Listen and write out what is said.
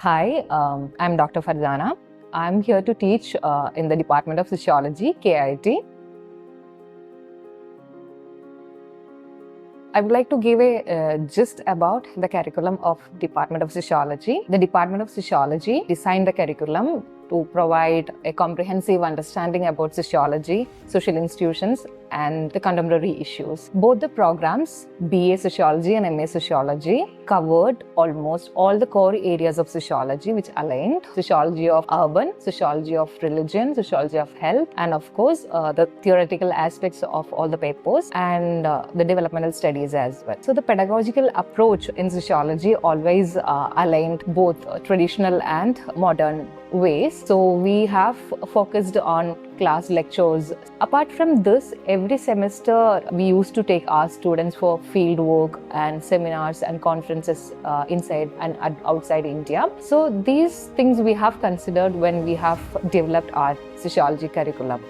Hi, I'm Dr. Farzana. I'm here to teach in the Department of Sociology, KIIT. I would like to give a gist about the curriculum of Department of Sociology. The Department of Sociology designed the curriculum to provide a comprehensive understanding about sociology, social institutions, and the contemporary issues. Both the programs, BA Sociology and MA Sociology, covered almost all the core areas of sociology which aligned sociology of urban, sociology of religion, sociology of health, and of course the theoretical aspects of all the papers and the developmental studies as well. So the pedagogical approach in sociology always aligned both traditional and modern ways. So we have focused on class lectures. Apart from this, every semester we used to take our students for field work and seminars and conferences inside and outside India. So these things we have considered when we have developed our sociology curriculum.